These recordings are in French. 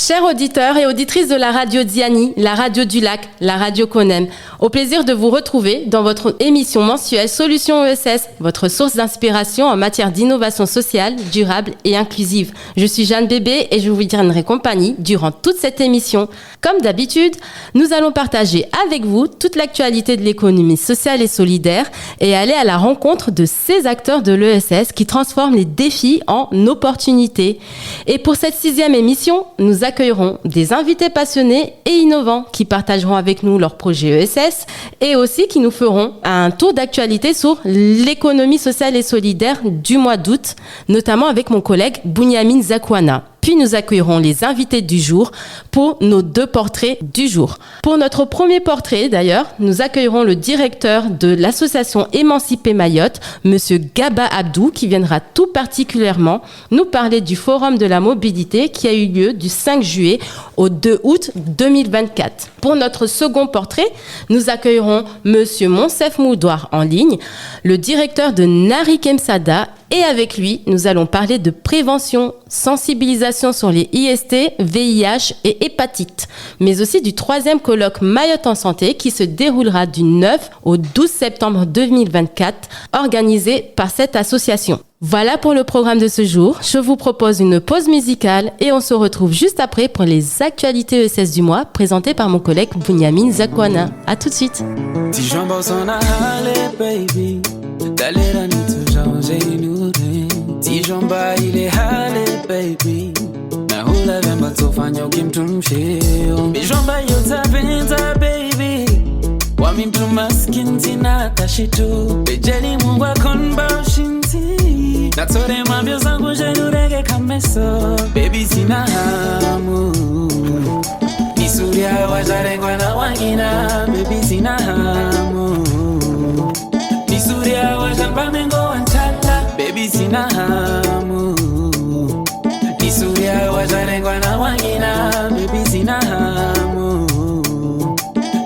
Chers auditeurs et auditrices de la radio Diani, la radio du lac, la radio qu'on aime, au plaisir de vous retrouver dans votre émission mensuelle Solutions ESS, votre source d'inspiration en matière d'innovation sociale, durable et inclusive. Je suis Jeanne Bébé et je vous tiendrai compagnie durant toute cette émission. Comme d'habitude, nous allons partager avec vous toute l'actualité de l'économie sociale et solidaire et aller à la rencontre de ces acteurs de l'ESS qui transforment les défis en opportunités. Et pour cette 6e émission, nous accueillerons des invités passionnés et innovants qui partageront avec nous leurs projets ESS et aussi qui nous feront un tour d'actualité sur l'économie sociale et solidaire du mois d'août, notamment avec mon collègue Bunyamin Zakwana. Puis nous accueillerons les invités du jour pour nos 2 portraits du jour. Pour notre premier portrait, d'ailleurs, nous accueillerons le directeur de l'association Émanciper Mayotte, Monsieur Gaba Abdou, qui viendra tout particulièrement nous parler du Forum de la mobilité qui a eu lieu du 5 juillet au 2 août 2024. Pour notre second portrait, nous accueillerons Monsieur Monsef Moudouar en ligne, le directeur de Nari Kemsada. Et avec lui, nous allons parler de prévention, sensibilisation sur les IST, VIH et hépatite, mais aussi du 3e colloque Mayotte en santé qui se déroulera du 9 au 12 septembre 2024, organisé par cette association. Voilà pour le programme de ce jour. Je vous propose une pause musicale et on se retrouve juste après pour les actualités ESS du mois présentées par mon collègue Bunyamin Zakwana. À tout de suite. Tijomba ile hale baby na hula vemba tofanya ukimtumsheo Bijomba yotapenza baby wami mtu maskin tina tashitu Bejeli mungu akonba ushinti Natore mambio zangu jenurege kameso Baby sina hamu Nisuria wajarengwa na wangina Baby sina hamu Nisuria wajamba mengo antala Baby sina hamu Nisuria wajarengwa na wangina Baby sina hamu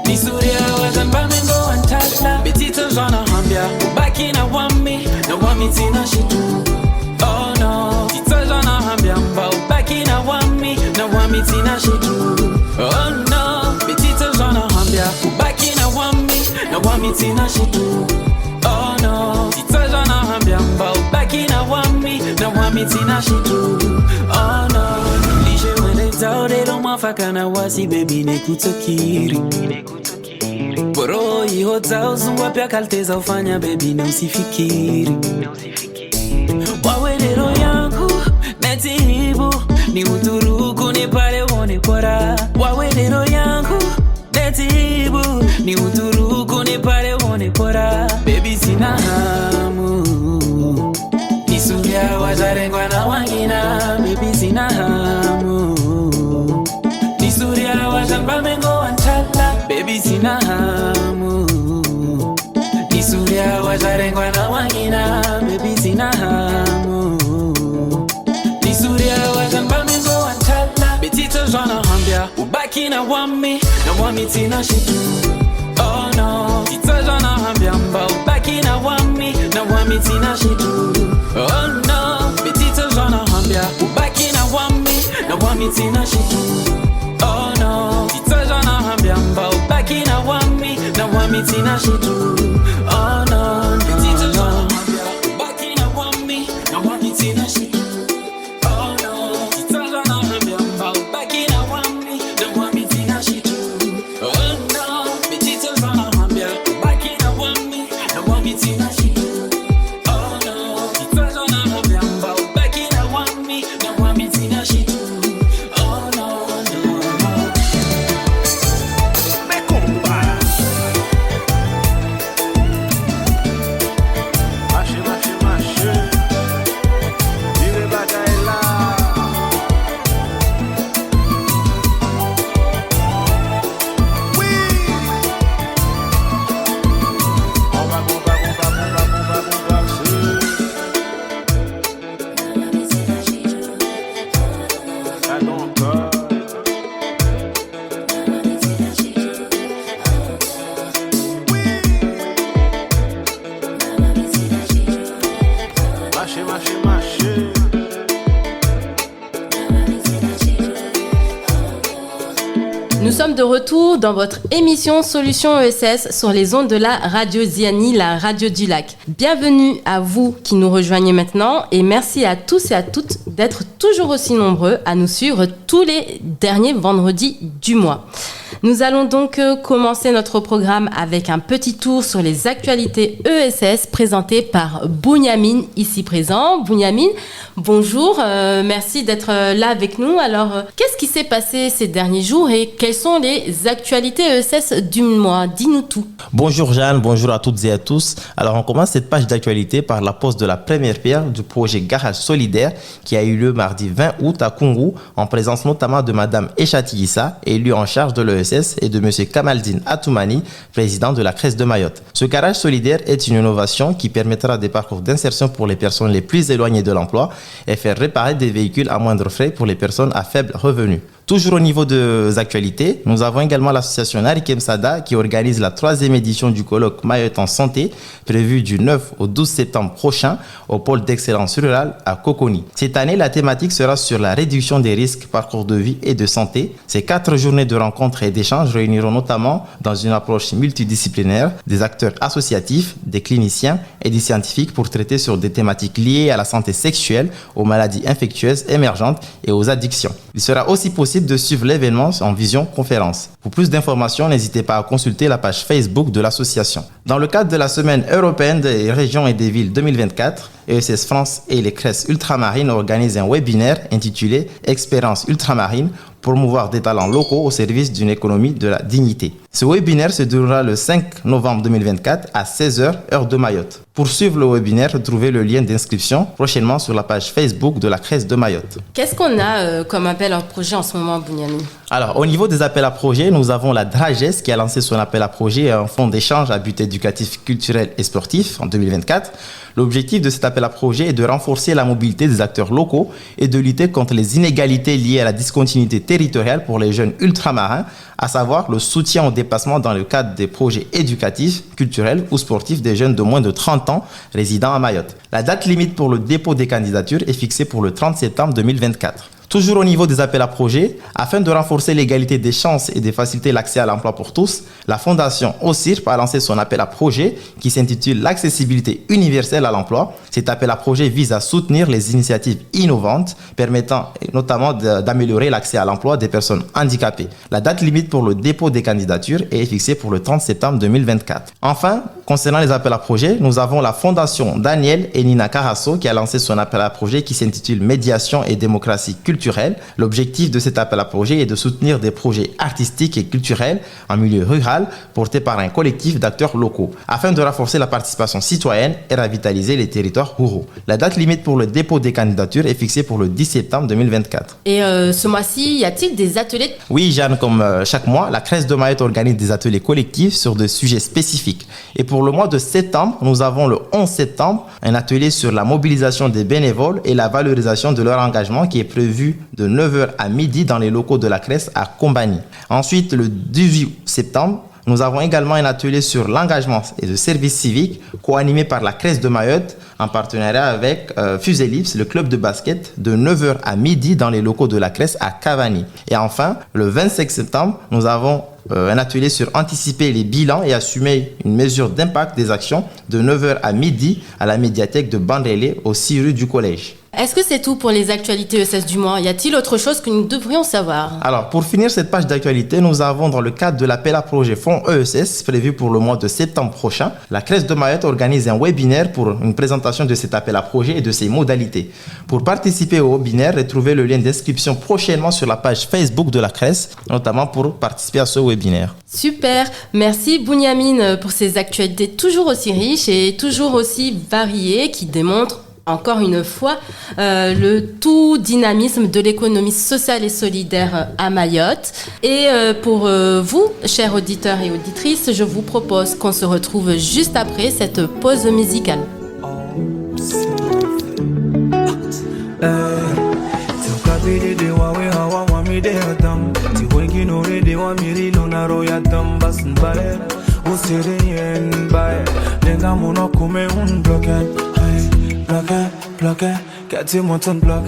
Nisuria wajamba mengo antala Betito jana hambia Ubaki na wami tina shitu Oh no Tito jana hambia mba Ubaki na wami tina shitu Oh no Betito jana hambia Ubaki na wami tina shitu Oh no Tito jana hambia mba Ubaki na wami tina shitu Oh no Lishe wele zaure lo mafaka na wasi baby nekutokiri Boro iho zao zungwa pia kalteza ufanya baby na usifikiri Wawelero yangu neti hibu Ni uturuku ni pale uone bora Wawelero yangu neti hibu Ni uturuku ni pale uone bora Baby sina hamu Nisuria wajarengwa na wangina Baby sina hamu Nisuria wajamba mengo antala Baby sina hamu Nisuria wajarengwa na wangina Baby sina hamu Nisuria wajamba mengo antala Betito jana hambia Ubaki na wami tina shitu Oh no Tito jana hambia mba Ubaki na wami tina shitu Oh no Betito jana hambia Ubaki na wami tina shitu Oh no Tito jana hambia mba Ubaki na wami tina shitu Oh no Betito jana hambia Ubaki na wami tina shitu Oh no Tito jana hambia mba Ubaki na wami tina shitu Oh no Betito jana hambia Ubaki na wami tina shitu Oh no Tito jana hambia mba Ubaki na wami tina shitu Oh no Nous sommes de retour dans votre émission Solutions ESS sur les ondes de la radio Ziani, la radio du lac. Bienvenue à vous qui nous rejoignez maintenant et merci à tous et à toutes d'être toujours aussi nombreux à nous suivre tous les derniers vendredis du mois. Nous allons donc commencer notre programme avec un petit tour sur les actualités ESS présentées par Bunyamin, ici présent. Bunyamin, bonjour, merci d'être là avec nous. Alors, qu'est-ce qui s'est passé ces derniers jours et quelles sont les actualités ESS du mois? Dis-nous tout. Bonjour Jeanne, bonjour à toutes et à tous. Alors, on commence cette page d'actualité par la pose de la première pierre du projet Garage Solidaire qui a eu lieu mardi 20 août à Koungou en présence notamment de Madame Echati Issa, élue en charge de l'ESS, et de M. Kamaldine Atoumani, président de la CRES de Mayotte. Ce garage solidaire est une innovation qui permettra des parcours d'insertion pour les personnes les plus éloignées de l'emploi et faire réparer des véhicules à moindre frais pour les personnes à faible revenu. Toujours au niveau des actualités, nous avons également l'association Narikem Sada qui organise la 3e édition du colloque Mayotte en santé, prévu du 9 au 12 septembre prochain au pôle d'excellence rurale à Coconi. Cette année, la thématique sera sur la réduction des risques, parcours de vie et de santé. Ces 4 journées de rencontres et d'échanges réuniront notamment dans une approche multidisciplinaire des acteurs associatifs, des cliniciens et des scientifiques pour traiter sur des thématiques liées à la santé sexuelle, aux maladies infectieuses émergentes et aux addictions. Il sera aussi possible de suivre l'événement en visioconférence. Pour plus d'informations, n'hésitez pas à consulter la page Facebook de l'association. Dans le cadre de la Semaine européenne des régions et des villes 2024, ESS France et les CRES ultramarines organisent un webinaire intitulé « Expérience ultramarine » promouvoir des talents locaux au service d'une économie de la dignité. Ce webinaire se déroulera le 5 novembre 2024 à 16h, heure de Mayotte. Pour suivre le webinaire, retrouvez le lien d'inscription prochainement sur la page Facebook de la CRES de Mayotte. Qu'est-ce qu'on a comme appel à projet en ce moment, Bunyamin? Alors, au niveau des appels à projets, nous avons la DRAGES qui a lancé son appel à projet un fonds d'échange à but éducatif, culturel et sportif en 2024. L'objectif de cet appel à projet est de renforcer la mobilité des acteurs locaux et de lutter contre les inégalités liées à la discontinuité territoriale pour les jeunes ultramarins, à savoir le soutien au déplacement dans le cadre des projets éducatifs, culturels ou sportifs des jeunes de moins de 30 ans résidant à Mayotte. La date limite pour le dépôt des candidatures est fixée pour le 30 septembre 2024. Toujours au niveau des appels à projets, afin de renforcer l'égalité des chances et de faciliter l'accès à l'emploi pour tous, la Fondation OSIRP a lancé son appel à projet qui s'intitule l'accessibilité universelle à l'emploi. Cet appel à projet vise à soutenir les initiatives innovantes permettant notamment d'améliorer l'accès à l'emploi des personnes handicapées. La date limite pour le dépôt des candidatures est fixée pour le 30 septembre 2024. Enfin, concernant les appels à projet, nous avons la Fondation Daniel et Nina Carasso qui a lancé son appel à projet qui s'intitule Médiation et démocratie culturelle. L'objectif de cet appel à projet est de soutenir des projets artistiques et culturels en milieu rural portés par un collectif d'acteurs locaux afin de renforcer la participation citoyenne et revitaliser les territoires ruraux. La date limite pour le dépôt des candidatures est fixée pour le 10 septembre 2024. Et ce mois-ci, y a-t-il des ateliers? Oui, Jeanne, comme chaque mois, la CRES de Mayotte organise des ateliers collectifs sur des sujets spécifiques. Et pour le mois de septembre, nous avons le 11 septembre un atelier sur la mobilisation des bénévoles et la valorisation de leur engagement qui est prévu de 9h à midi dans les locaux de la CRES à Combani. Ensuite, le 18 septembre, nous avons également un atelier sur l'engagement et le service civique co-animé par la CRES de Mayotte en partenariat avec Fuselips, le club de basket, de 9h à midi dans les locaux de la CRES à Cavani. Et enfin, le 25 septembre, nous avons un atelier sur anticiper les bilans et assumer une mesure d'impact des actions de 9h à midi à la médiathèque de Bandrélé au 6 rue du Collège. Est-ce que c'est tout pour les actualités ESS du mois? Y a-t-il autre chose que nous devrions savoir? Alors, pour finir cette page d'actualité, nous avons dans le cadre de l'appel à projet Fonds ESS prévu pour le mois de septembre prochain, la CRES de Mayotte organise un webinaire pour une présentation de cet appel à projet et de ses modalités. Pour participer au webinaire, retrouvez le lien d'inscription prochainement sur la page Facebook de la CRES, notamment pour participer à ce webinaire. Super, merci Bunyamin pour ces actualités toujours aussi riches et toujours aussi variées qui démontrent encore une fois le tout dynamisme de l'économie sociale et solidaire à Mayotte. Et pour vous, chers auditeurs et auditrices, je vous propose qu'on se retrouve juste après cette pause musicale. Bloque, kati monton block.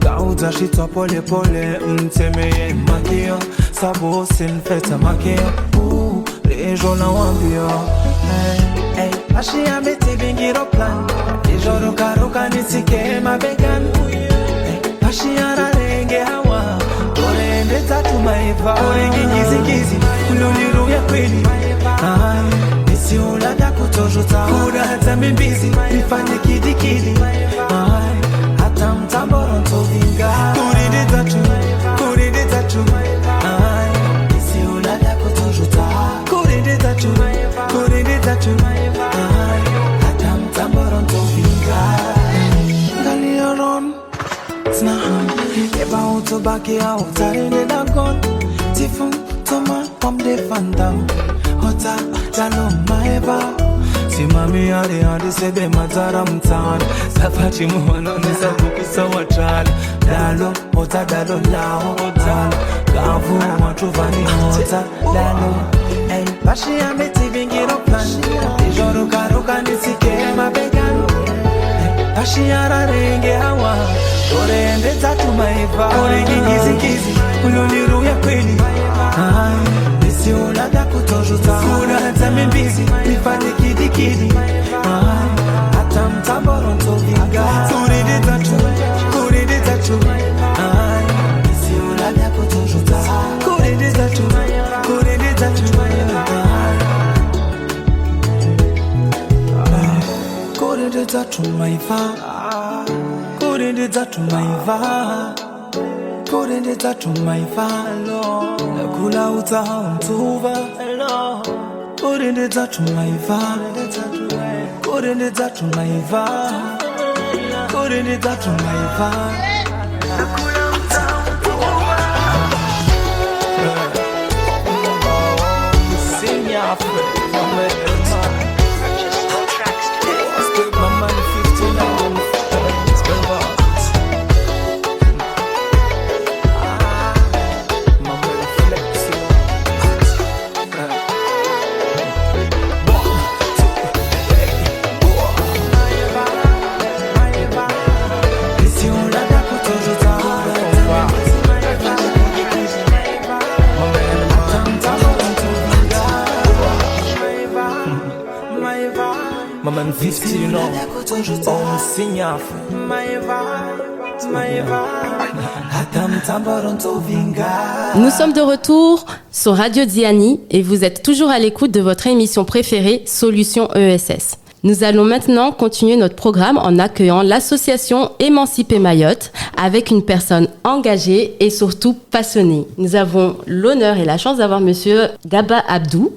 Kauza shit up pole, mteme ye makio. Sabo sin feta makeo Rejo na wambio Hey, ashi ameti bingiro plan Rejo ruka nisike mabegan Ashi ararenge hawa Orende tatu maiva Orenge gizi Kuloniru ya kweli Nisi ulada kutojuta Kura hata mimbizi Nifanye kidi Hata mtamboro ntovinga Kurinde tatu Nisi ulada kutojuta Kurinde tatu Hata mtamboro ntovinga Ngali yoron Snaham Eba utobaki ya utarinde dagon Tifum toma pamde fandam Hota dalo maeba Simami hadi sebe matara mtana Safati muhono nisa kukisa watala Dalo, hota dalo lao dalo Kavu watuvani hota dalo Hey, bashi ameti bingiro plan Ijoro karuka nisike mabegano Bashi ararenge hawa Orende tatu maiva Orenge gizi Uloniru ya kweli Nisi ulada kutojuta Kuna hata mimbizi Nifanye kidi Hata mtamboro ntovinga Kurinde tatu Nisi ulada kutojuta Kurinde tatu Kurinde tatu maiva Kurinde tatu maiva Kurinde tatu maiva Kula utaha mtuva Kurinde tatu maiva Kurinde tatu maiva Kurinde tatu maiva Kula utaha mtuva Sinya Afre Maman 50, you know, on signaf. Nous sommes de retour sur Radio Diani et vous êtes toujours à l'écoute de votre émission préférée, Solutions ESS. Nous allons maintenant continuer notre programme en accueillant l'association Émanciper Mayotte avec une personne engagée et surtout passionnée. Nous avons l'honneur et la chance d'avoir Monsieur Gaba Abdou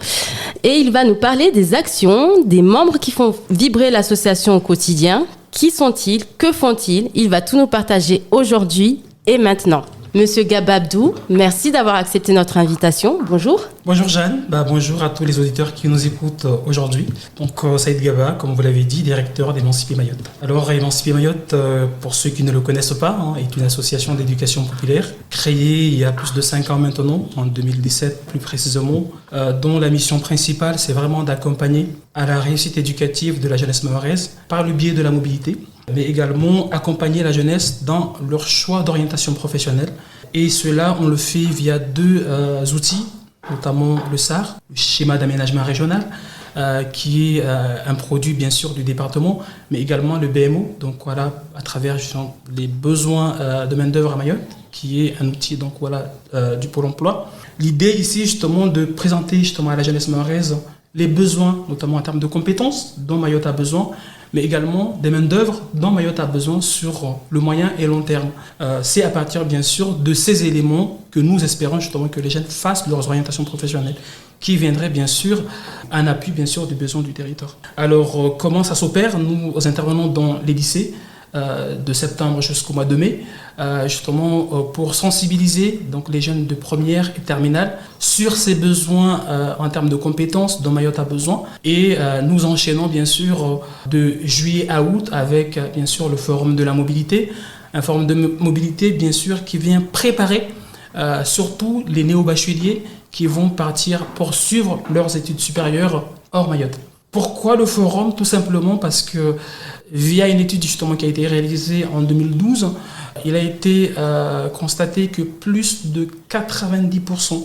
et il va nous parler des actions, des membres qui font vibrer l'association au quotidien. Qui sont-ils? Que font-ils? Il va tout nous partager aujourd'hui et maintenant. Monsieur Gaba Abdou, merci d'avoir accepté notre invitation. Bonjour. Bonjour Jeanne, bonjour à tous les auditeurs qui nous écoutent aujourd'hui. Donc Saïd Gaba, comme vous l'avez dit, directeur d'Émanciper Mayotte. Alors Émanciper Mayotte, pour ceux qui ne le connaissent pas, est une association d'éducation populaire créée il y a plus de 5 ans maintenant, en 2017 plus précisément, dont la mission principale c'est vraiment d'accompagner à la réussite éducative de la jeunesse mahoraise par le biais de la mobilité, mais également accompagner la jeunesse dans leur choix d'orientation professionnelle. Et cela, on le fait via 2 outils, notamment le SAR, le schéma d'aménagement régional, qui est un produit bien sûr du département, mais également le BMO, donc voilà, à travers les besoins de main-d'œuvre à Mayotte, qui est un outil donc voilà du Pôle emploi. L'idée ici justement de présenter justement à la jeunesse mahoraise les besoins, notamment en termes de compétences dont Mayotte a besoin, mais également des main-d'œuvre dont Mayotte a besoin sur le moyen et long terme. C'est à partir, bien sûr, de ces éléments que nous espérons justement que les jeunes fassent leurs orientations professionnelles, qui viendraient, bien sûr, en appui, bien sûr, des besoins du territoire. Alors, comment ça s'opère? Nous intervenons dans les lycées de septembre jusqu'au mois de mai, justement pour sensibiliser donc, les jeunes de première et terminale sur ces besoins en termes de compétences dont Mayotte a besoin. Et nous enchaînons bien sûr de juillet à août avec bien sûr le forum de la mobilité, un forum de mobilité bien sûr qui vient préparer surtout les néo-bacheliers qui vont partir poursuivre leurs études supérieures hors Mayotte. Pourquoi le forum? Tout simplement parce que via une étude justement qui a été réalisée en 2012, Il a été constaté que plus de 90%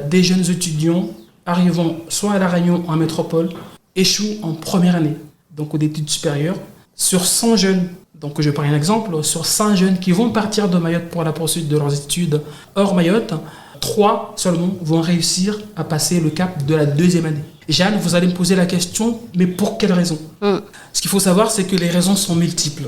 des jeunes étudiants arrivant soit à La Réunion ou en métropole échouent en première année, donc aux études supérieures. Sur 100 jeunes, donc je prends un exemple, sur 100 jeunes qui vont partir de Mayotte pour la poursuite de leurs études hors Mayotte, 3 seulement vont réussir à passer le cap de la deuxième année. Jeanne, vous allez me poser la question, mais pour quelles raisons ? Ce qu'il faut savoir, c'est que les raisons sont multiples.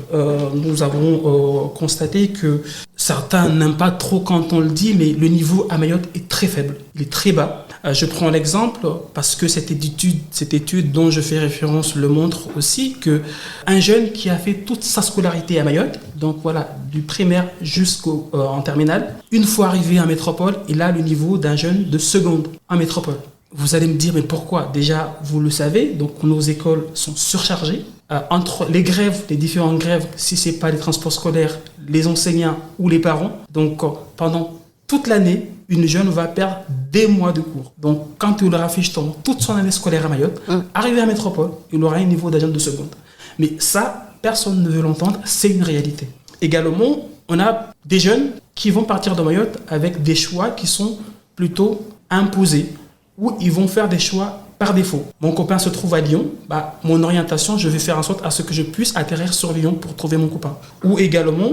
Nous avons constaté que certains n'aiment pas trop quand on le dit, mais le niveau à Mayotte est très faible, il est très bas. Je prends l'exemple parce que cette étude dont je fais référence le montre aussi, qu'un jeune qui a fait toute sa scolarité à Mayotte, donc voilà, du primaire jusqu'en terminale, une fois arrivé en métropole, il a le niveau d'un jeune de seconde en métropole. Vous allez me dire, mais pourquoi ? Déjà, vous le savez, donc nos écoles sont surchargées. Entre les grèves, les différentes grèves, si ce n'est pas les transports scolaires, les enseignants ou les parents, donc pendant toute l'année, une jeune va perdre des mois de cours. Donc, quand il aura fait justement toute son année scolaire à Mayotte, arrivé à métropole, il aura un niveau d'agent de seconde. Mais ça, personne ne veut l'entendre, c'est une réalité. Également, on a des jeunes qui vont partir de Mayotte avec des choix qui sont plutôt imposés, où ils vont faire des choix par défaut. Mon copain se trouve à Lyon, mon orientation, je vais faire en sorte à ce que je puisse atterrir sur Lyon pour trouver mon copain. Ou également,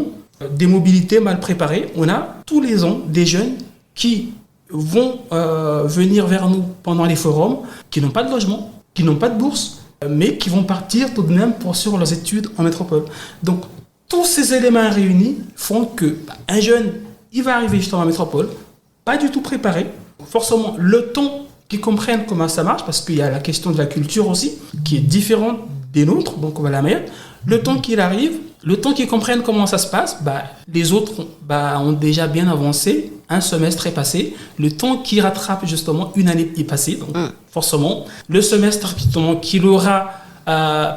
des mobilités mal préparées. On a tous les ans des jeunes qui vont venir vers nous pendant les forums, qui n'ont pas de logement, qui n'ont pas de bourse, mais qui vont partir tout de même poursuivre leurs études en métropole. Donc, tous ces éléments réunis font que un jeune, il va arriver justement en métropole, pas du tout préparé. Forcément, le temps qu'ils comprennent comment ça marche, parce qu'il y a la question de la culture aussi, qui est différente des nôtres, donc voilà, mais le temps qu'il arrive, le temps qu'ils comprennent comment ça se passe, les autres ont déjà bien avancé, un semestre est passé, le temps qu'ils rattrapent justement, une année est passée, donc forcément, le semestre justement qu'il aura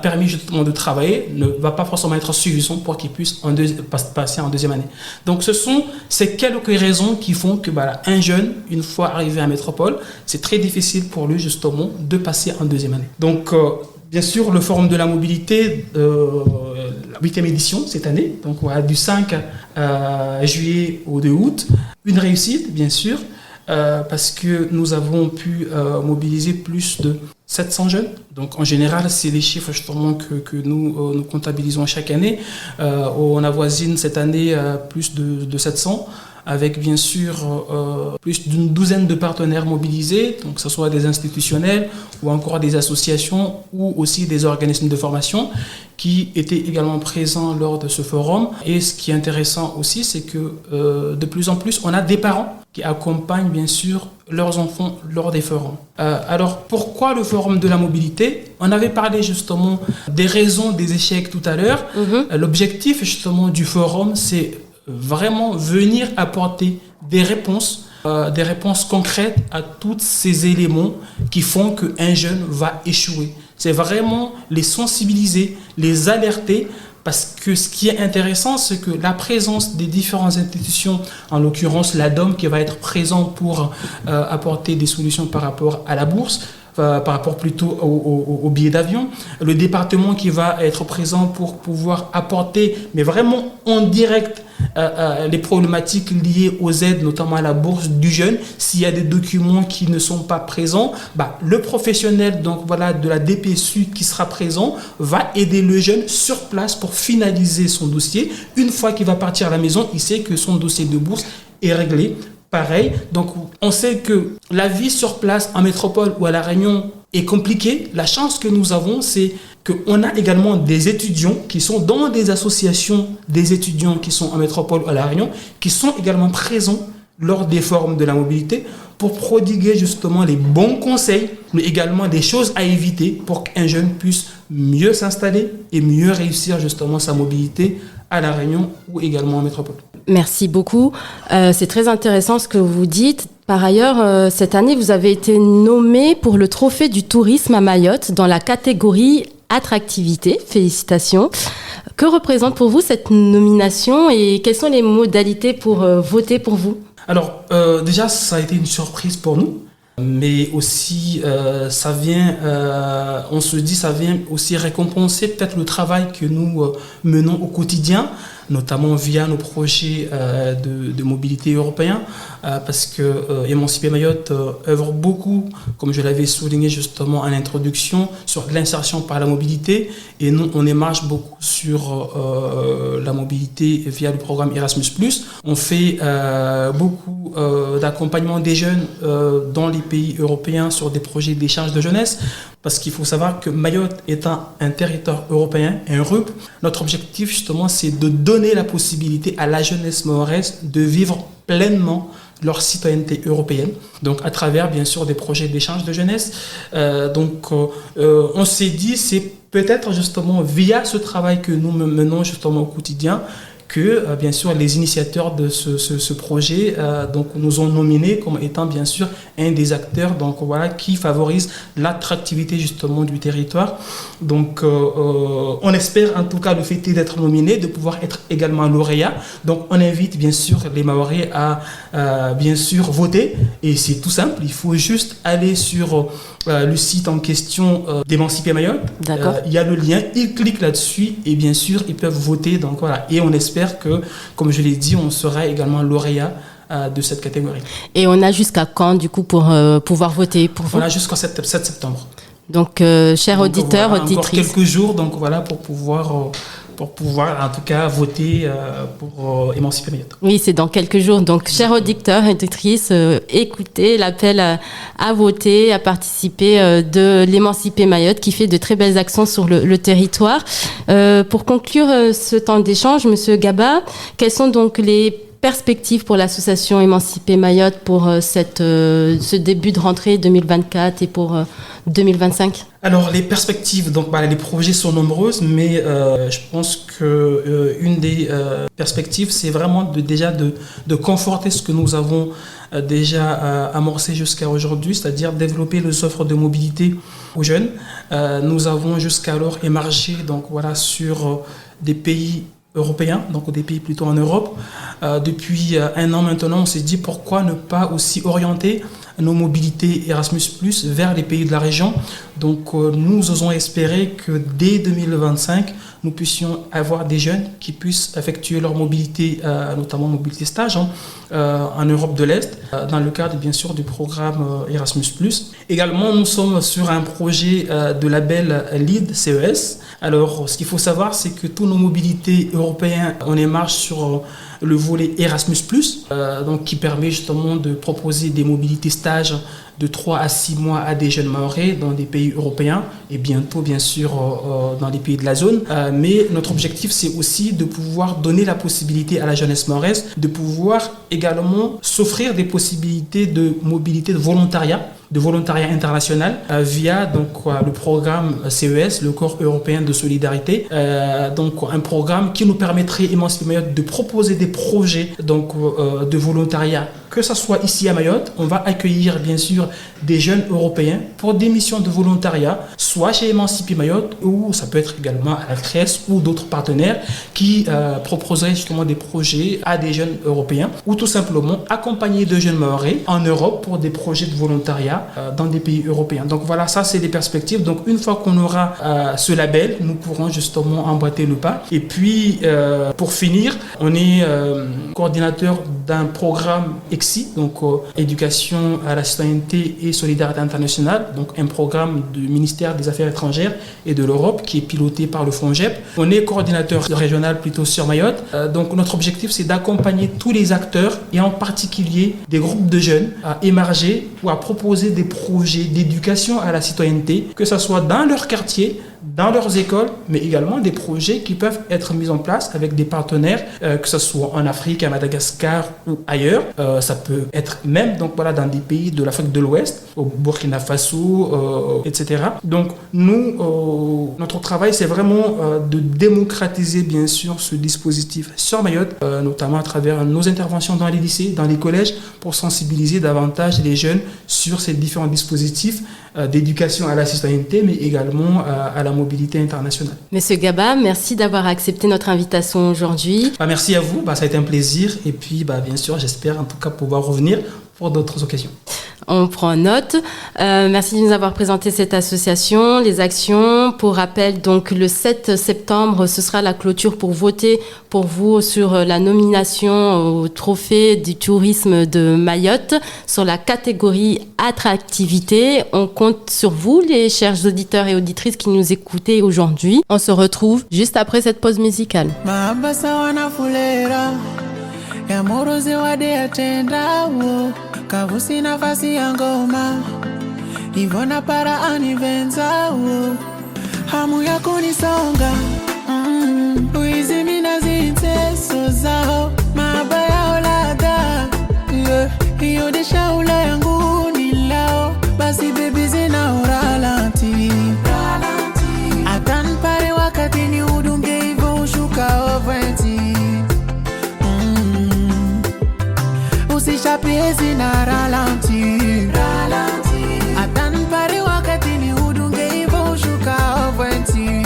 permis justement de travailler ne va pas forcément être suffisant pour qu'il puisse passer en deuxième année. Donc ce sont ces quelques raisons qui font que un jeune, une fois arrivé à métropole, c'est très difficile pour lui justement de passer en deuxième année. Donc bien sûr, le Forum de la mobilité, la 8e édition cette année, donc voilà, du 5 juillet au 2 août, une réussite bien sûr, parce que nous avons pu mobiliser plus de 700 jeunes. Donc en général, c'est les chiffres justement que nous comptabilisons chaque année. On avoisine cette année plus de 700, avec bien sûr plus d'une douzaine de partenaires mobilisés, donc que ce soit des institutionnels ou encore des associations ou aussi des organismes de formation qui étaient également présents lors de ce forum. Et ce qui est intéressant aussi, c'est que de plus en plus, on a des parents qui accompagnent bien sûr leurs enfants lors des forums. Alors pourquoi le forum de la mobilité ? On avait parlé justement des raisons des échecs tout à l'heure. L'objectif justement du forum, c'est vraiment venir apporter des réponses concrètes à tous ces éléments qui font qu'un jeune va échouer. C'est vraiment les sensibiliser, les alerter, parce que ce qui est intéressant, c'est que la présence des différentes institutions, en l'occurrence l'ADOM qui va être présent pour apporter des solutions par rapport à la bourse, par rapport plutôt au billet d'avion, le département qui va être présent pour pouvoir apporter, mais vraiment en direct, les problématiques liées aux aides, notamment à la bourse du jeune. S'il y a des documents qui ne sont pas présents, le professionnel de la DPSU qui sera présent va aider le jeune sur place pour finaliser son dossier. Une fois qu'il va partir à la maison, il sait que son dossier de bourse est réglé. Pareil, donc on sait que la vie sur place en métropole ou à La Réunion est compliquée. La chance que nous avons, c'est qu'on a également des étudiants qui sont dans des associations des étudiants qui sont en métropole ou à La Réunion, qui sont également présents lors des forums de la mobilité pour prodiguer justement les bons conseils, mais également des choses à éviter pour qu'un jeune puisse mieux s'installer et mieux réussir justement sa mobilité à La Réunion ou également en métropole. Merci beaucoup. C'est très intéressant ce que vous dites. Par ailleurs, cette année, vous avez été nommé pour le trophée du tourisme à Mayotte dans la catégorie attractivité. Félicitations. Que représente pour vous cette nomination et quelles sont les modalités pour voter pour vous ? Alors, déjà, ça a été une surprise pour nous. Mais aussi, ça vient aussi récompenser peut-être le travail que nous menons au quotidien. notamment via nos projets de mobilité européens, parce que Émanciper Mayotte œuvre beaucoup, comme je l'avais souligné justement en introduction, sur l'insertion par la mobilité, et nous on émarge beaucoup sur la mobilité via le programme Erasmus+. On fait beaucoup d'accompagnement des jeunes dans les pays européens sur des projets d'échange de jeunesse, parce qu'il faut savoir que Mayotte étant un territoire européen, un RUP, notre objectif justement c'est de donner la possibilité à la jeunesse mahoraise de vivre pleinement leur citoyenneté européenne, donc à travers bien sûr des projets d'échange de jeunesse. On s'est dit c'est peut-être justement via ce travail que nous menons justement au quotidien que bien sûr les initiateurs de ce projet donc nous ont nominés comme étant bien sûr un des acteurs donc voilà qui favorise l'attractivité justement du territoire. Donc on espère en tout cas le fait d'être nominé, de pouvoir être également lauréat. Donc on invite bien sûr les Mahorais à bien sûr voter, et c'est tout simple, il faut juste aller sur le site en question d'Émanciper Mayotte. Il y a le lien, ils cliquent là-dessus et bien sûr ils peuvent voter. Donc voilà, et on espère que, comme je l'ai dit, on sera également lauréat de cette catégorie. Et on a jusqu'à quand du coup pour pouvoir voter pour vous? On a jusqu'au 7 septembre. Donc chers auditeurs, voilà, auditrices. Encore quelques jours, donc voilà, pour pouvoir en tout cas voter pour Émanciper Mayotte. Oui, c'est dans quelques jours. Donc, chers auditeurs et auditrices, écoutez l'appel à voter, à participer de l'Émanciper Mayotte qui fait de très belles actions sur le territoire. Pour conclure ce temps d'échange, Monsieur Gaba, quelles sont donc les perspectives pour l'association Émanciper Mayotte pour ce début de rentrée 2024 et pour 2025? Alors les perspectives, donc les projets sont nombreuses, mais je pense que une des perspectives, c'est vraiment de conforter ce que nous avons déjà amorcé jusqu'à aujourd'hui, c'est-à-dire développer les offres de mobilité aux jeunes. Nous avons jusqu'alors émargé donc voilà sur des pays européens, donc des pays plutôt en Europe. Depuis un an maintenant, on s'est dit pourquoi ne pas aussi orienter nos mobilités Erasmus+ vers les pays de la région. Donc nous osons espérer que dès 2025, nous puissions avoir des jeunes qui puissent effectuer leur mobilité, notamment mobilité stage, en Europe de l'Est, dans le cadre bien sûr du programme Erasmus+. Également, nous sommes sur un projet de label LEED CES. Alors, ce qu'il faut savoir, c'est que tous nos mobilités européennes, on émarge sur le volet Erasmus+, donc qui permet justement de proposer des mobilités stages de 3 à 6 mois à des jeunes Mahorais dans des pays européens et bientôt bien sûr dans les pays de la zone. Mais notre objectif c'est aussi de pouvoir donner la possibilité à la jeunesse mahoraise de pouvoir également s'offrir des possibilités de mobilité de volontariat international via donc le programme CES, le Corps européen de solidarité, donc un programme qui nous permettrait Émanciper Mayotte de proposer des projets donc de volontariat, que ce soit ici à Mayotte. On va accueillir bien sûr des jeunes européens pour des missions de volontariat, soit chez Émanciper Mayotte ou ça peut être également à la CRES ou d'autres partenaires qui proposeraient justement des projets à des jeunes européens, ou tout simplement accompagner de jeunes Mahorais en Europe pour des projets de volontariat dans des pays européens. Donc voilà, ça c'est les perspectives. Donc une fois qu'on aura ce label, nous pourrons justement emboîter le pas. Et puis pour finir, on est coordinateur d'un programme EXI, donc éducation à la citoyenneté et solidarité internationale, donc un programme du ministère des Affaires étrangères et de l'Europe qui est piloté par le FONGEP. On est coordinateur régional plutôt sur Mayotte. Donc notre objectif c'est d'accompagner tous les acteurs et en particulier des groupes de jeunes à émarger ou à proposer des projets d'éducation à la citoyenneté, que ce soit dans leur quartier, dans leurs écoles, mais également des projets qui peuvent être mis en place avec des partenaires, que ce soit en Afrique, à Madagascar ou ailleurs. Ça peut être même donc voilà dans des pays de l'Afrique de l'Ouest, au Burkina Faso, etc. Donc nous, notre travail, c'est vraiment de démocratiser bien sûr ce dispositif sur Mayotte, notamment à travers nos interventions dans les lycées, dans les collèges, pour sensibiliser davantage les jeunes sur ces différents dispositifs d'éducation à la citoyenneté, mais également à la mobilité internationale. Monsieur Gaba, merci d'avoir accepté notre invitation aujourd'hui. Merci à vous, ça a été un plaisir. Et puis, bien sûr, j'espère en tout cas pouvoir revenir pour d'autres occasions. On prend note. Merci de nous avoir présenté cette association, les actions. Pour rappel, donc le 7 septembre, ce sera la clôture pour voter pour vous sur la nomination au trophée du tourisme de Mayotte sur la catégorie attractivité. On compte sur vous, les chers auditeurs et auditrices qui nous écoutez aujourd'hui. On se retrouve juste après cette pause musicale. Yamoroze wade yatendawo kavusi nafasi ya ngoma ivona para anivenzawo hamu yako nisonga uizimina zinteso zao mabaya olada iyo desha ula yangu nilao basi baby zina uralanti atan pare wakati ni udunge hivyo ushuka oventi usishapezi na ralanti atan pare wakati ni udunge hivyo ushuka oventi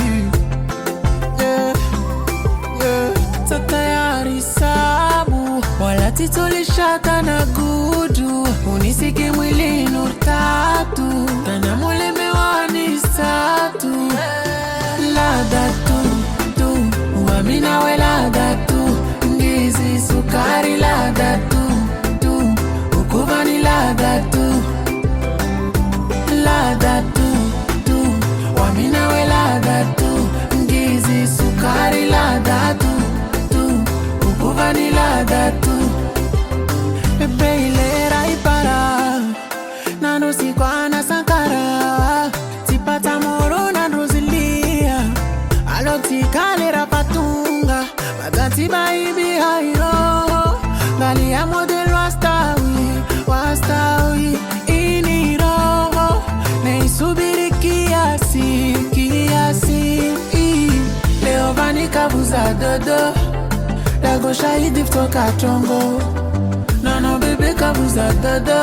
tatayari sabu wala titolishaka na gudu unisiki mwili nurtatu tana muleme wanisatu lada tu uamina we lada tu ndizi sukari lada tu ukuvani lada tu wamina we lada tu ndizi sukari lada tu ukuvani lada tu bebe ilera ipara nano sikwana sankara tipata moro na rozilia alotikalera patunga bagati baibi hairo gali ya model wastawi iniroho neisubiri kiasi leo vani kabuza dodo dago shahidi kutoka chongo nono bebe kabuza dodo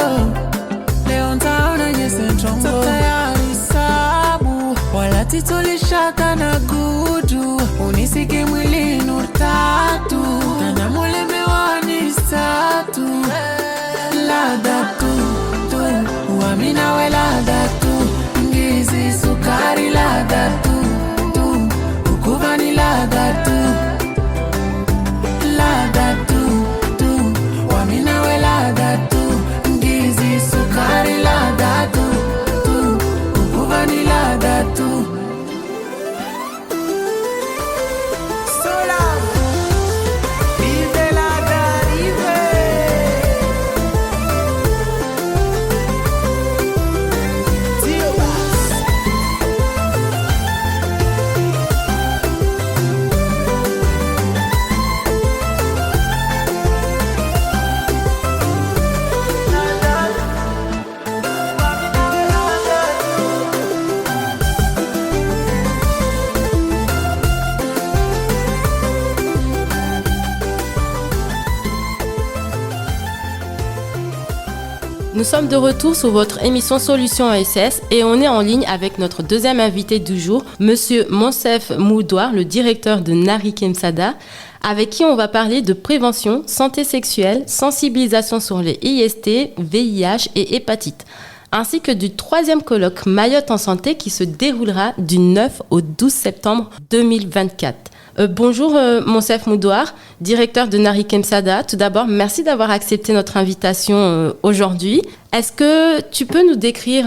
leo ntaona nyese chongo tayari sabu wala titolishaka na gudu unisiki mwili nurtatu tana muleme wanisatu lada tu uamina we lada tu ndizi sukari lada tu ukuvani lada tu uamina we lada tu ndizi sukari lada tu ukuvani lada tu Nous sommes de retour sur votre émission Solutions ESS et on est en ligne avec notre deuxième invité du jour, Monsieur Monsef Moudouar, le directeur de Nari Kemsada, avec qui on va parler de prévention, santé sexuelle, sensibilisation sur les IST, VIH et hépatite, ainsi que du 3e colloque Mayotte en santé qui se déroulera du 9 au 12 septembre 2024. Bonjour Monsef Moudouar, directeur de Nari Kemsada. Tout d'abord, merci d'avoir accepté notre invitation aujourd'hui. Est-ce que tu peux nous décrire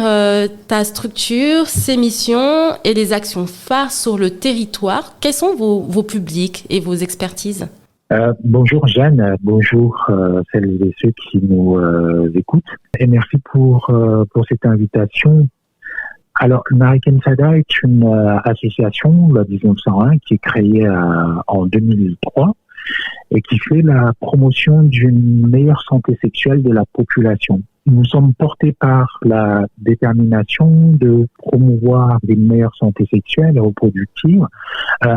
ta structure, ses missions et les actions phares sur le territoire? Quels sont vos publics et vos expertises? Bonjour Jeanne, bonjour celles et ceux qui nous écoutent. Et merci pour cette invitation. Alors, Nari Kemsada est une association, la 1901, qui est créée en 2003 et qui fait la promotion d'une meilleure santé sexuelle de la population. Nous sommes portés par la détermination de promouvoir une meilleure santé sexuelle et reproductive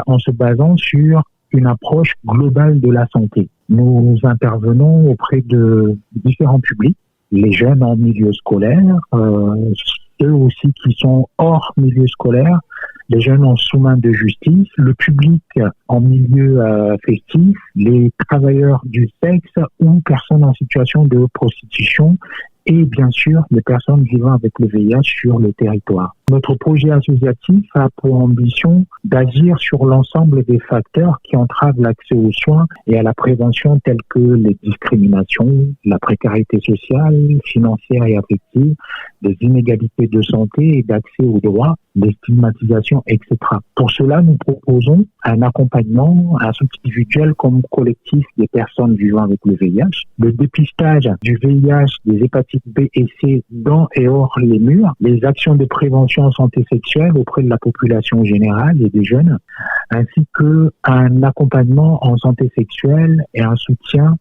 en se basant sur une approche globale de la santé. Nous intervenons auprès de différents publics, les jeunes en milieu scolaire, ceux aussi qui sont hors milieu scolaire, les jeunes en sous-main de justice, le public en milieu festif, les travailleurs du sexe ou personnes en situation de prostitution et bien sûr les personnes vivant avec le VIH sur le territoire. Notre projet associatif a pour ambition d'agir sur l'ensemble des facteurs qui entravent l'accès aux soins et à la prévention tels que les discriminations, la précarité sociale, financière et affective, les inégalités de santé et d'accès aux droits, les stigmatisations, etc. Pour cela, nous proposons un accompagnement individuel comme collectif des personnes vivant avec le VIH, le dépistage du VIH, des hépatites B et C dans et hors les murs, les actions de prévention en santé sexuelle auprès de la population générale et des jeunes, ainsi qu'un accompagnement en santé sexuelle et un soutien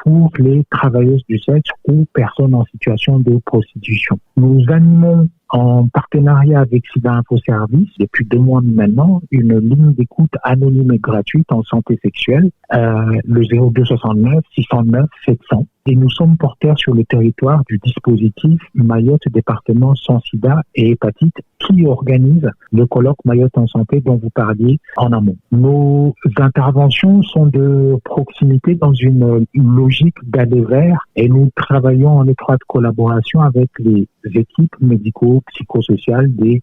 pour les travailleuses du sexe ou personnes en situation de prostitution. Nous animons en partenariat avec SIDA Info Service, depuis 2 mois maintenant, une ligne d'écoute anonyme et gratuite en santé sexuelle, le 0269 609 700. Et nous sommes porteurs sur le territoire du dispositif Mayotte département sans sida et hépatite qui organise le colloque Mayotte en santé dont vous parliez en amont. Nos interventions sont de proximité dans une logique d'aller vers et nous travaillons en étroite collaboration avec les équipes médico-psychosociales des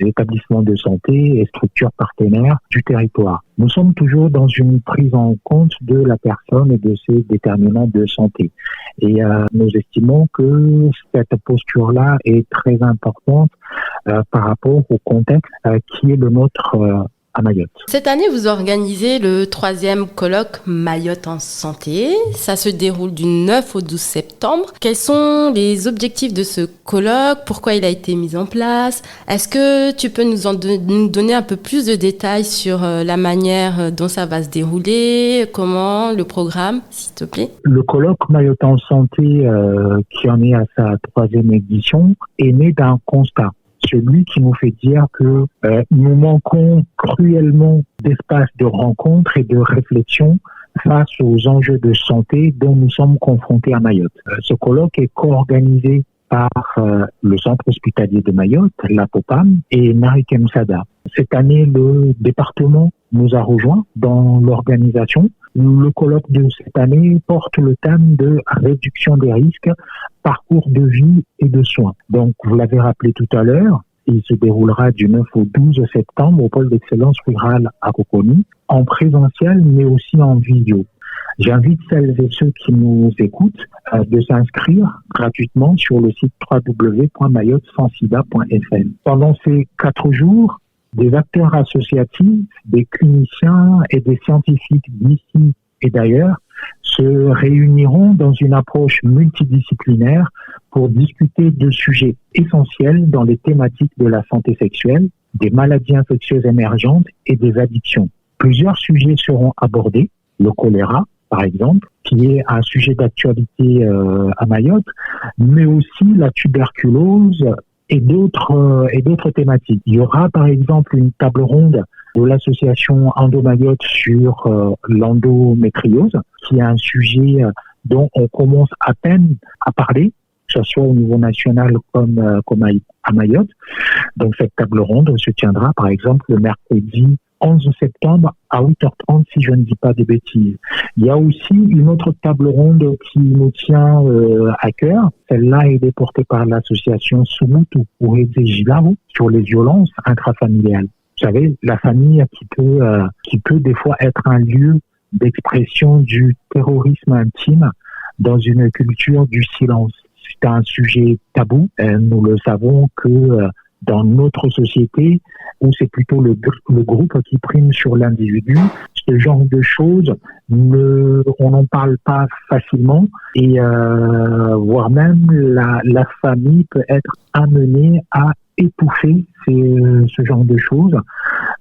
établissements de santé et structures partenaires du territoire. Nous sommes toujours dans une prise en compte de la personne et de ses déterminants de santé. Et nous estimons que cette posture-là est très importante par rapport au contexte qui est le nôtre à Mayotte. Cette année, vous organisez le 3e colloque Mayotte en santé. Ça se déroule du 9 au 12 septembre. Quels sont les objectifs de ce colloque? Pourquoi il a été mis en place? Est-ce que tu peux nous donner un peu plus de détails sur la manière dont ça va se dérouler? Comment le programme, s'il te plaît? Le colloque Mayotte en santé, qui en est à sa 3e édition, est né d'un constat. Celui qui nous fait dire que nous manquons cruellement d'espace de rencontre et de réflexion face aux enjeux de santé dont nous sommes confrontés à Mayotte. Ce colloque est co-organisé par le Centre hospitalier de Mayotte, la POPAM, et Marikem Sada. Cette année, le département nous a rejoints dans l'organisation. Le colloque de cette année porte le thème de réduction des risques, parcours de vie et de soins. Donc, vous l'avez rappelé tout à l'heure, il se déroulera du 9 au 12 septembre au pôle d'excellence rurale à Coconi, en présentiel mais aussi en vidéo. J'invite celles et ceux qui nous écoutent de s'inscrire gratuitement sur le site www.mayotte-sans-sida.fr. Pendant ces 4 jours, des acteurs associatifs, des cliniciens et des scientifiques d'ici et d'ailleurs se réuniront dans une approche multidisciplinaire pour discuter de sujets essentiels dans les thématiques de la santé sexuelle, des maladies infectieuses émergentes et des addictions. Plusieurs sujets seront abordés, le choléra, par exemple, qui est un sujet d'actualité à Mayotte, mais aussi la tuberculose et d'autres thématiques. Il y aura par exemple une table ronde de l'association Endo-Mayotte sur l'endométriose, qui est un sujet dont on commence à peine à parler, que ce soit au niveau national comme à Mayotte. Donc cette table ronde se tiendra par exemple le mercredi 11 septembre à 8h30 si je ne dis pas de bêtises. Il y a aussi une autre table ronde qui nous tient à cœur. Celle-là est portée par l'association Sumutu Ureze-Jilaro sur les violences intrafamiliales. Vous savez, la famille qui peut des fois être un lieu d'expression du terrorisme intime dans une culture du silence. C'est un sujet tabou. Nous le savons que dans notre société, où c'est plutôt le groupe qui prime sur l'individu, ce genre de choses, on n'en parle pas facilement et voire même la famille peut être amenée à étouffer ce genre de choses.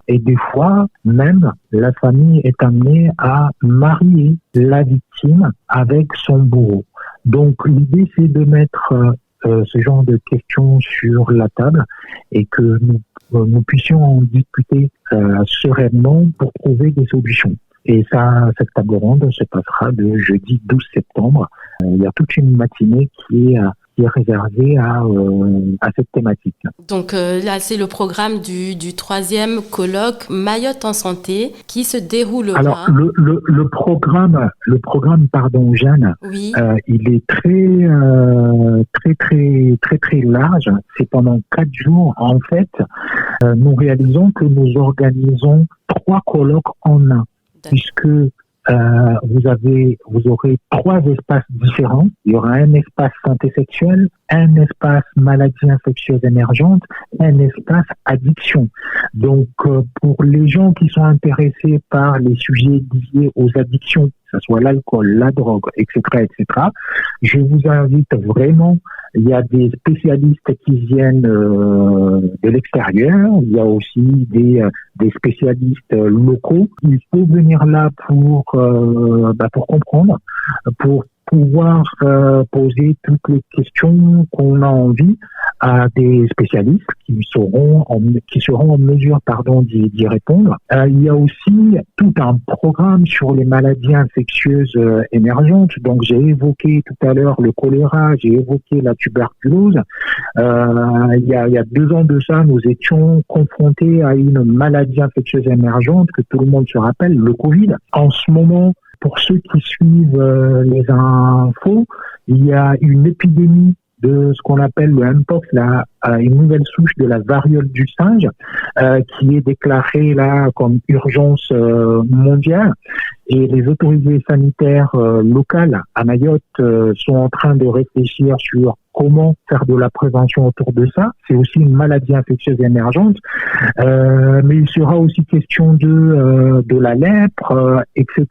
Et des fois, même, la famille est amenée à marier la victime avec son bourreau. Donc, l'idée, c'est de mettre ce genre de questions sur la table et que nous puissions en discuter sereinement pour trouver des solutions. Et ça, cette table ronde se passera le jeudi 12 septembre. Il y a toute une matinée qui est qui est réservé à cette thématique. Donc là, c'est le programme du 3e colloque Mayotte en santé qui se déroulera. Alors, le programme, Jeanne, oui. Il est très large. C'est pendant 4 jours. En fait, nous réalisons que nous organisons 3 colloques en un, puisque vous aurez 3 espaces différents. Il y aura un espace santé sexuelle, un espace maladies infectieuses émergentes, un espace addiction. Donc, pour les gens qui sont intéressés par les sujets liés aux addictions, que ce soit l'alcool, la drogue, etc., je vous invite vraiment. Il y a des spécialistes qui viennent de l'extérieur. Il y a aussi des spécialistes locaux. Il faut venir là pour comprendre, pour pouvoir poser toutes les questions qu'on a envie à des spécialistes qui seront en mesure d'y répondre. Il y a aussi tout un programme sur les maladies infectieuses émergentes. Donc j'ai évoqué tout à l'heure le choléra, j'ai évoqué la tuberculose. Il y a 2 ans de ça, nous étions confrontés à une maladie infectieuse émergente que tout le monde se rappelle, le Covid. En ce moment, pour ceux qui suivent les infos, il y a une épidémie de ce qu'on appelle le Mpox, une nouvelle souche de la variole du singe, qui est déclarée là comme urgence mondiale. Et les autorités sanitaires locales à Mayotte sont en train de réfléchir sur comment faire de la prévention autour de ça. C'est aussi une maladie infectieuse émergente, mais il sera aussi question de la lèpre, etc.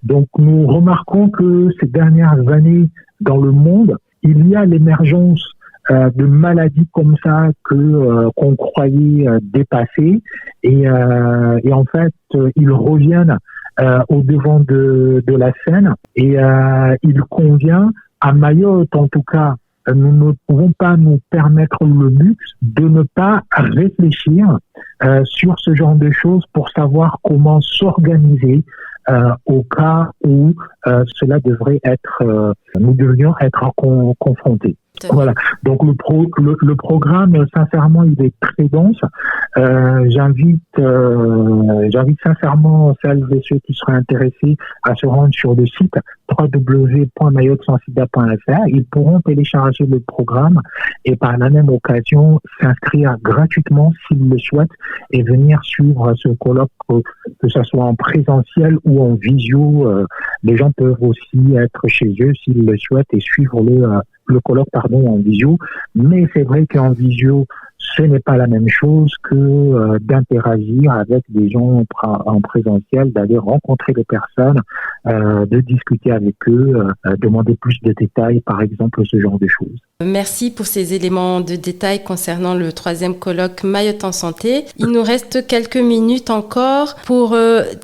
Donc nous remarquons que ces dernières années dans le monde, il y a l'émergence de maladies comme ça qu'on croyait dépassées, et en fait ils reviennent au devant de la scène, et il convient à Mayotte, en tout cas, nous ne pouvons pas nous permettre le luxe de ne pas réfléchir sur ce genre de choses pour savoir comment s'organiser au cas où nous devrions être confrontés. Voilà. Donc le programme, sincèrement, il est très dense. J'invite sincèrement celles et ceux qui seraient intéressés à se rendre sur le site www.mayottessansida.fr. Ils pourront télécharger le programme et par la même occasion s'inscrire gratuitement s'ils le souhaitent et venir suivre ce colloque, que ce soit en présentiel ou en visio. Les gens peuvent aussi être chez eux s'ils le souhaitent et suivre le colloque en visio, mais c'est vrai qu'en visio, ce n'est pas la même chose que d'interagir avec des gens en présentiel, d'aller rencontrer des personnes, de discuter avec eux, demander plus de détails, par exemple, ce genre de choses. Merci pour ces éléments de détail concernant le 3e colloque Mayotte en santé. Il nous reste quelques minutes encore pour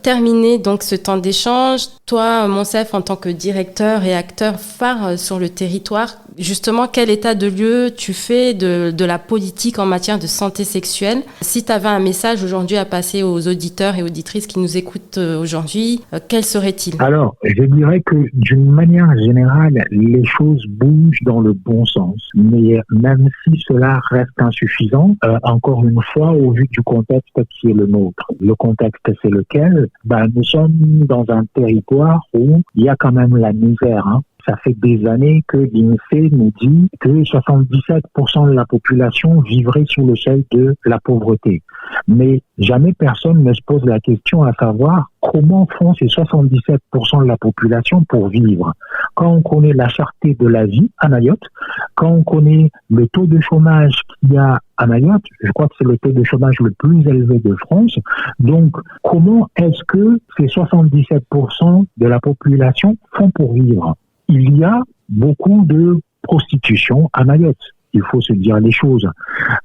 terminer donc ce temps d'échange. Toi, Monsef, en tant que directeur et acteur phare sur le territoire, justement, quel état de lieu tu fais de la politique en matière de santé sexuelle? Si tu avais un message aujourd'hui à passer aux auditeurs et auditrices qui nous écoutent aujourd'hui, quel serait-il? Alors, je dirais que d'une manière générale, les choses bougent dans le bon sens. Mais même si cela reste insuffisant, encore une fois, au vu du contexte qui est le nôtre. Le contexte, c'est lequel? Nous sommes dans un territoire où il y a quand même la misère, hein. Ça fait des années que l'INSEE nous dit que 77% de la population vivrait sous le seuil de la pauvreté. Mais jamais personne ne se pose la question à savoir comment font ces 77% de la population pour vivre. Quand on connaît la cherté de la vie à Mayotte, quand on connaît le taux de chômage qu'il y a à Mayotte, je crois que c'est le taux de chômage le plus élevé de France. Donc, comment est-ce que ces 77% de la population font pour vivre? Il y a beaucoup de prostitution à Mayotte. Il faut se dire les choses.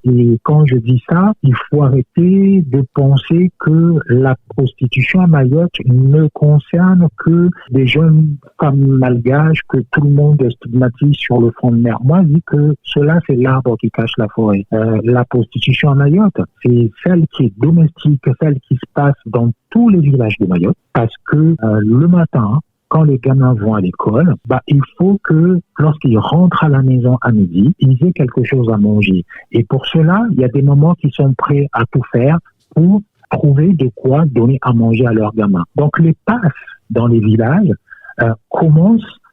Et quand je dis ça, il faut arrêter de penser que la prostitution à Mayotte ne concerne que des jeunes femmes malgaches que tout le monde stigmatise sur le front de mer. Moi, je dis que cela, c'est l'arbre qui cache la forêt. La prostitution à Mayotte, c'est celle qui est domestique, celle qui se passe dans tous les villages de Mayotte, parce que le matin, quand les gamins vont à l'école, il faut que lorsqu'ils rentrent à la maison à midi, ils aient quelque chose à manger. Et pour cela, il y a des mamans qui sont prêts à tout faire pour trouver de quoi donner à manger à leurs gamins. Donc les passes dans les villages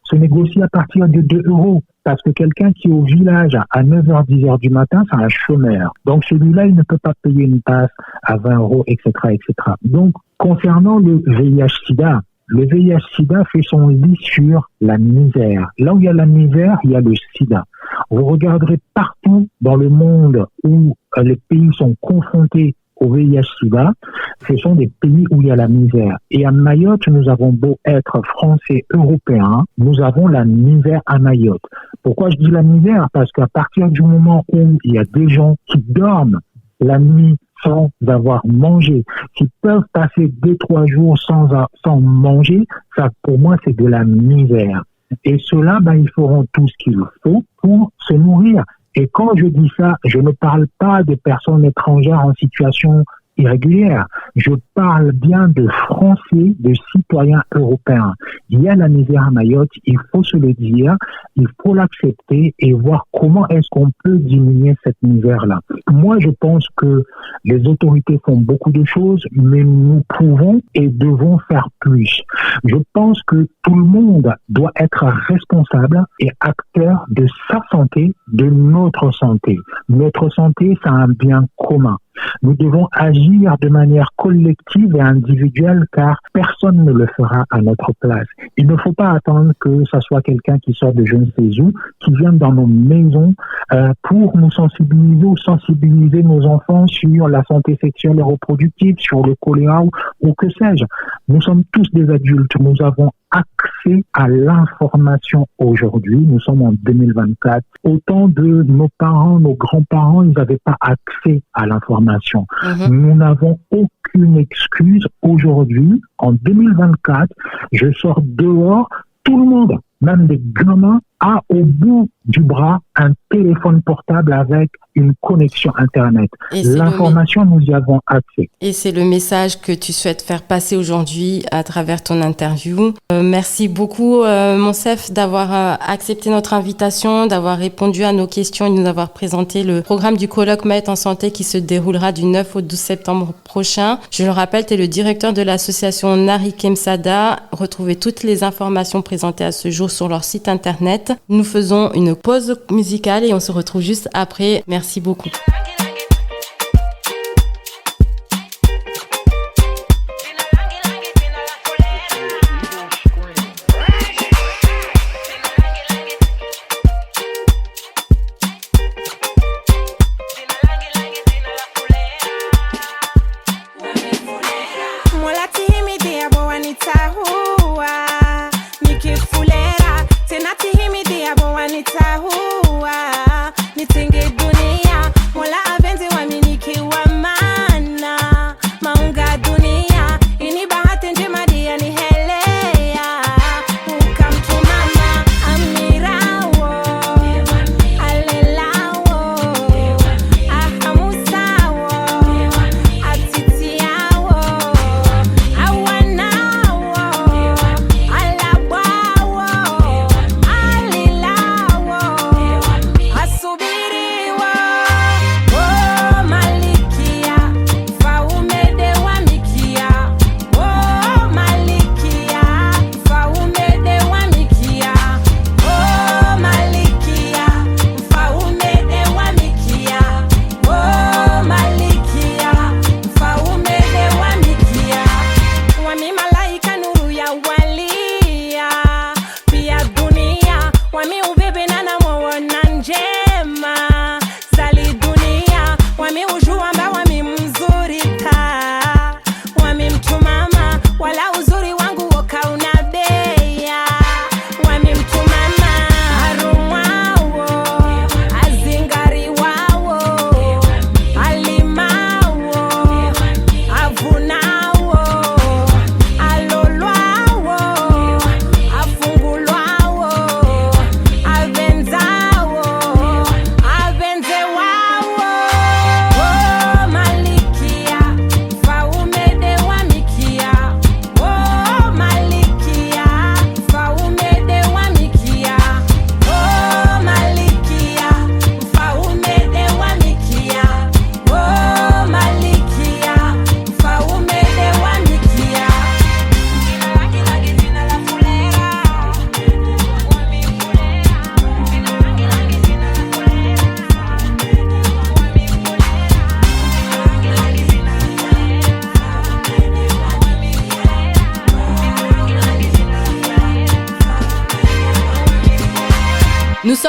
se négocient à partir de 2 euros. Parce que quelqu'un qui est au village à 9h, 10h du matin, c'est un chômeur. Donc celui-là, il ne peut pas payer une passe à 20 euros, etc., etc. Donc, concernant le VIH-Sida, le VIH-Sida fait son lit sur la misère. Là où il y a la misère, il y a le sida. Vous regarderez partout dans le monde où les pays sont confrontés au VIH-Sida, ce sont des pays où il y a la misère. Et à Mayotte, nous avons beau être français, européens, nous avons la misère à Mayotte. Pourquoi je dis la misère? Parce qu'à partir du moment où il y a des gens qui dorment la nuit sans avoir mangé, qui peuvent passer 2-3 jours sans manger, ça pour moi c'est de la misère. Et ceux-là, ils feront tout ce qu'il faut pour se nourrir. Et quand je dis ça, je ne parle pas des personnes étrangères en situation irrégulière. Je parle bien de Français, de citoyens européens. Il y a la misère à Mayotte, il faut se le dire, il faut l'accepter et voir comment est-ce qu'on peut diminuer cette misère-là. Moi, je pense que les autorités font beaucoup de choses, mais nous pouvons et devons faire plus. Je pense que tout le monde doit être responsable et acteur de sa santé, de notre santé. Notre santé, c'est un bien commun. Nous devons agir de manière collective et individuelle car personne ne le fera à notre place. Il ne faut pas attendre que ça soit quelqu'un qui sort de je ne sais où, qui vienne dans nos maisons pour nous sensibiliser ou sensibiliser nos enfants sur la santé sexuelle et reproductive, sur le choléra ou que sais-je. Nous sommes tous des adultes, nous avons accès à l'information aujourd'hui. Nous sommes en 2024. Autant de nos parents, nos grands-parents, ils n'avaient pas accès à l'information. Nous n'avons aucune excuse aujourd'hui. En 2024, je sors dehors, tout le monde, même des gamins, a au bout du bras un téléphone portable avec une connexion Internet. L'information, nous y avons accès. Et c'est le message que tu souhaites faire passer aujourd'hui à travers ton interview. Merci beaucoup, Monsef, d'avoir accepté notre invitation, d'avoir répondu à nos questions et de nous avoir présenté le programme du colloque Mayotte en santé qui se déroulera du 9 au 12 septembre prochain. Je le rappelle, tu es le directeur de l'association Nari Kemsada. Retrouvez toutes les informations présentées à ce jour sur leur site internet. Nous faisons une pause musicale et on se retrouve juste après. Merci beaucoup. Mola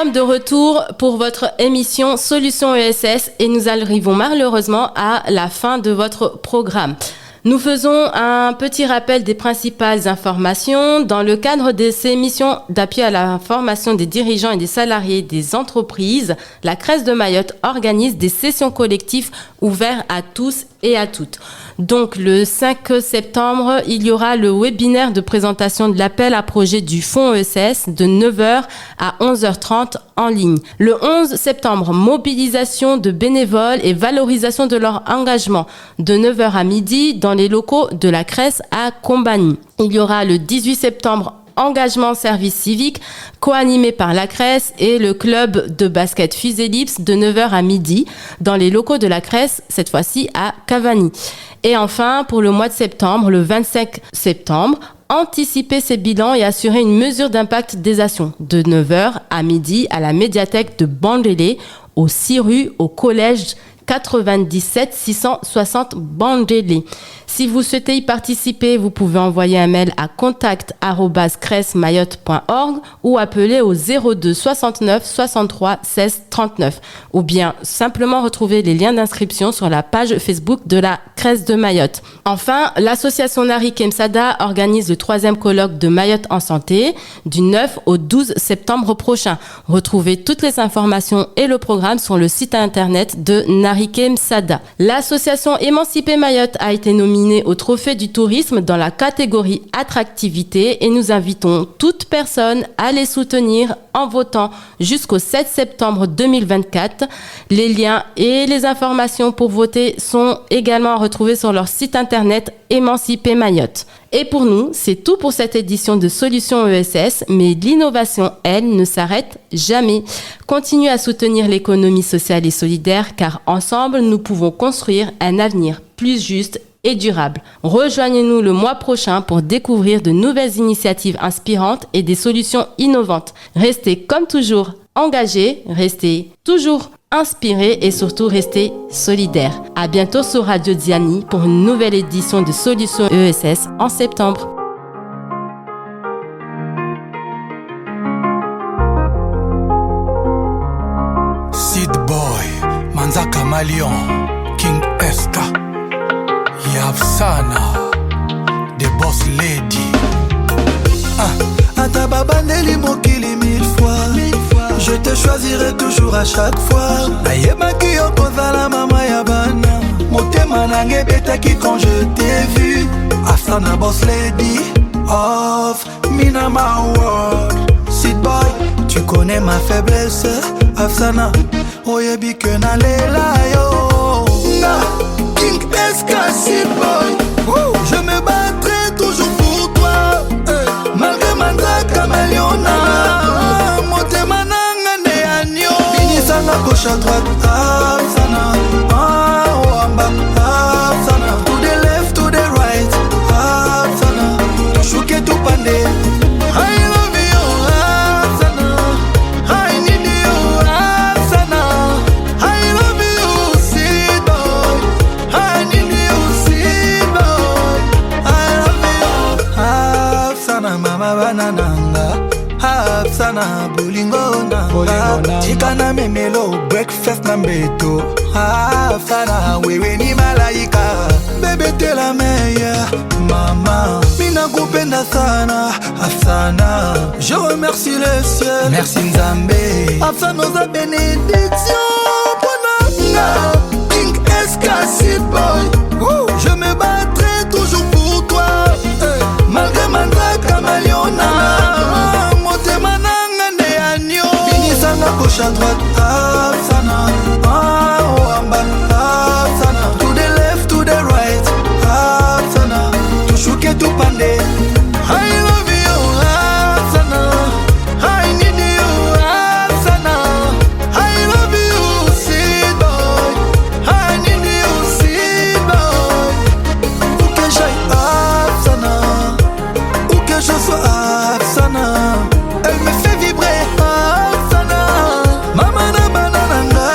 sommes de retour pour votre émission Solutions ESS et nous arrivons malheureusement à la fin de votre programme. Nous faisons un petit rappel des principales informations. Dans le cadre de ces missions d'appui à la formation des dirigeants et des salariés des entreprises, la CRES de Mayotte organise des sessions collectives ouvertes à tous et à toutes. Donc, le 5 septembre, il y aura le webinaire de présentation de l'appel à projet du Fonds ESS de 9h à 11h30 en ligne. Le 11 septembre, mobilisation de bénévoles et valorisation de leur engagement de 9h à midi dans les locaux de la CRES à Combani. Il y aura le 18 septembre, engagement service civique, co-animé par la CRES et le club de basket Fuselips de 9h à midi dans les locaux de la CRES, cette fois-ci à Cavani. Et enfin, pour le mois de septembre, le 25 septembre, anticiper ces bilans et assurer une mesure d'impact des actions de 9h à midi à la médiathèque de Bandélé, au 6 rue, au collège 97 660 Bandélé. Si vous souhaitez y participer, vous pouvez envoyer un mail à contact@cresmayotte.org ou appeler au 02 69 63 16 39 ou bien simplement retrouver les liens d'inscription sur la page Facebook de la CRES de Mayotte. Enfin, l'association Nari Kemsada organise le 3e colloque de Mayotte en santé du 9 au 12 septembre prochain. Retrouvez toutes les informations et le programme sur le site internet de Nari Kemsada. L'association Émanciper Mayotte a été nominée au Trophée du tourisme dans la catégorie attractivité et nous invitons toute personne à les soutenir en votant jusqu'au 7 septembre 2024. Les liens et les informations pour voter sont également retrouvés sur leur site internet Émanciper Mayotte. Et pour nous, c'est tout pour cette édition de Solutions ESS, mais l'innovation, elle, ne s'arrête jamais. Continuez à soutenir l'économie sociale et solidaire car ensemble, nous pouvons construire un avenir plus juste et durable. Rejoignez-nous le mois prochain pour découvrir de nouvelles initiatives inspirantes et des solutions innovantes. Restez comme toujours engagés, restez toujours inspirés et surtout restez solidaires. À bientôt sur Radio Diani pour une nouvelle édition de Solutions ESS en septembre. Seed Boy, Manza Kamalion, King Esther, Yavsana, The Boss Lady. Ata babandeli mokili 1000 fois. Je te choisirai toujours à chaque fois. Nayebaki yo kozala mama ya bana. Motema nange betaki quand je t'ai vu. Afsana Boss Lady of Minama World. Seed Boy, tu connais ma faiblesse. Afsana, oyebi que nalela yo. Na King Eska Seed Boy. Je me battrai toujours pour toi. Malgré Manza Kamaliona. Motema nanga ne anyo. Binisanga gauche à droite. Afsana. Wamba. Afsana. To the left, to the right. Afsana. Tushuke tupande. I love you. Afsana. I need you. Afsana. I love you. Seed Boy. I need you. Seed Boy. I love you. Afsana mama banananga. Afsana bolingo nanga. Chikana memelo breakfast na mbeto. Afsana wewe ni malaika. Bébé t'es la meilleure maman. Mina kupenda sana Afsana. Je remercie le ciel. Merci Nzambe. Afsana oza bénédiction. Ponanga King Eska Seed Boy. Je me battrai toujours pour toi. Malgré Manza Kamaliona. Motema nanga ne anyo. Binisanga gauche à droite. Afsana. Wamba. Afsana. To the left, to the right. Afsana. Tushuke tupande. I love you. Afsana. I need you. Afsana. I love you. Seed Boy. I need you. Seed Boy. Où que j'aille, Afsana. Où que je sois, Afsana. Elle me fait vibrer, Afsana. Mama na banananga.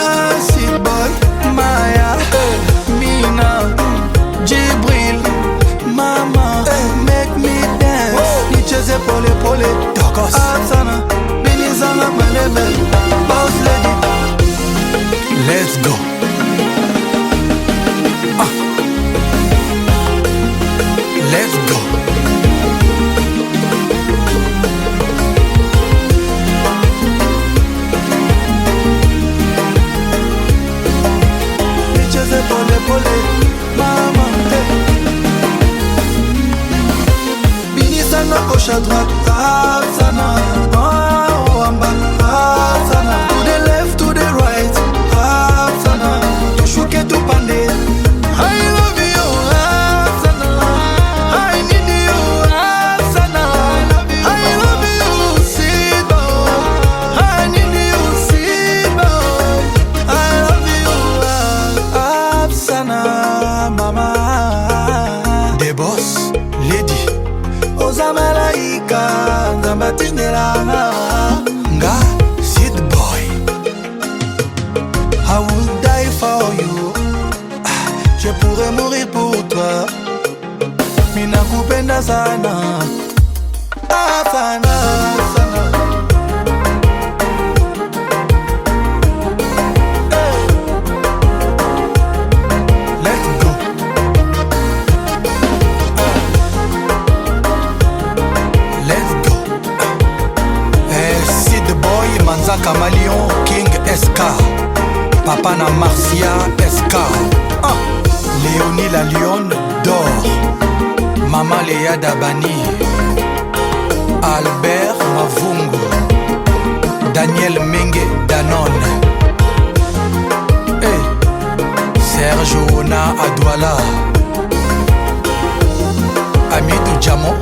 gauche à droite, Sana. Oh, en bas, Sana. To the left, to the right, Sana. To chouke to pande. I love you, Sana. I need you, Sana. I love you, Sibo. I need you, Sibo. I love you, Sana, mama. The boss, lady. Ozamalaika, Zambatindela. Nga, Sid boy. I would die for you. Je pourrais mourir pour toi. Mina kupenda sana. Sana, sana. Hey. Let's go. Let's go. Sid boy, Manza Kamalion, King SK. Papa na Marcia SK. Léonie la lionne d'or. Maman Léa Dabani. Albert Mavungu. Daniel Menge Danone. Hey. Serge Ona Adouala. Amidou Djamo.